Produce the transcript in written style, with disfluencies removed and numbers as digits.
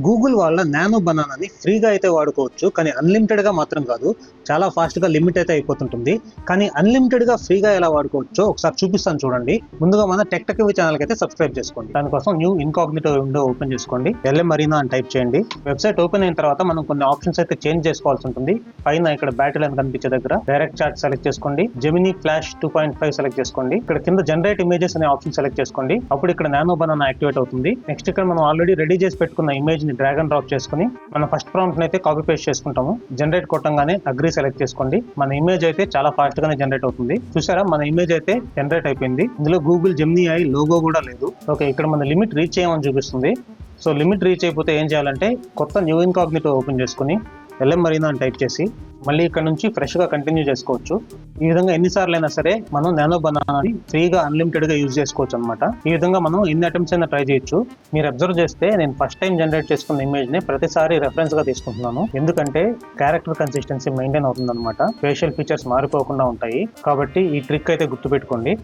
Google వాళ్ళ nano బనానాని ఫ్రీగా అయితే వాడుకోవచ్చు, కానీ అన్లిమిటెడ్గా మాత్రం కాదు. చాలా ఫాస్ట్గా లిమిట్ అయితే అయిపోతుంటుంది. కానీ అన్లిమిటెడ్గా ఫ్రీగా ఎలా వాడుకోవచ్చో ఒకసారి చూపిస్తాను చూడండి. ముందుగా మన టెక్టెక్వి ఛానల్కి అయితే సబ్స్క్రైబ్ చేసుకోండి. దానికోసం న్యూ ఇన్కాగ్నిటో విండో ఓపెన్ చేసుకోండి. LM Arena అని టైప్ చేయండి. వెబ్సైట్ ఓపెన్ అయిన తర్వాత మనం కొన్ని ఆప్షన్స్ అయితే చేంజ్ చేసుకోవాల్సి ఉంటుంది. పైన ఇక్కడ బ్యాటరీ అని కనిపించే దగ్గర డైరెక్ట్ చార్ట్ సెలెక్ట్ చేసుకోండి. జెమినీ ఫ్లాష్ 2.5 సెలెక్ట్ చేసుకోండి. ఇక్కడ కింద జనరేట్ ఇమేజెస్ అనే ఆప్షన్ సెలెక్ట్ చేసుకోండి. అప్పుడు ఇక్కడ నానో బనానా యాక్టివేట్ అవుతుంది. నెక్స్ట్ ఇక్కడ మనం ఆల్రెడీ రెడీ చేసి పెట్టుకున్న ఇమేజ్ ని డ్రాగ్ అండ్ డ్రాప్ చేసుకుని మన ఫస్ట్ ప్రాంప్ట్ అయితే కాపీ పేస్ట్ చేసుకుంటాము. జనరేట్ కొట్టంగానే అగ్రీ సెలెక్ట్ చేసుకోండి. మన ఇమేజ్ అయితే చాలా ఫాస్ట్ గానే జనరేట్ అవుతుంది. చూసారా, మన ఇమేజ్ అయితే జనరేట్ అయిపోయింది. ఇందులో గూగుల్ జెమినీ ఐ లోగో కూడా లేదు. ఓకే, ఇక్కడ మన లిమిట్ రీచ్ చేయమని చూపిస్తుంది. సో లిమిట్ రీచ్ అయిపోతే ఏం చేయాలంటే కొత్త న్యూ ఇన్కాగ్నిటో ఓపెన్ చేసుకుని LM Arena అని టైప్ చేసి మళ్ళీ ఇక్కడ నుంచి ఫ్రెష్ గా కంటిన్యూ చేసుకోవచ్చు. ఈ విధంగా ఎన్నిసార్లు అయినా సరే మనం నానో బనానాని ఫ్రీగా అన్లిమిటెడ్ గా యూజ్ చేసుకోవచ్చు అనమాట. ఈ విధంగా మనం ఎన్ని అటెంప్ట్స్ అయినా ట్రై చేయొచ్చు. మీరు అబ్జర్వ్ చేస్తే నేను ఫస్ట్ టైం జనరేట్ చేసుకున్న ఇమేజ్ ని ప్రతిసారి రెఫరెన్స్ గా తీసుకుంటున్నాను. ఎందుకంటే క్యారెక్టర్ కన్సిస్టెన్సీ మెయింటైన్ అవుతుంది అనమాట. ఫేషియల్ ఫీచర్స్ మారిపోకుండా ఉంటాయి. కాబట్టి ఈ ట్రిక్ అయితే గుర్తుపెట్టుకోండి.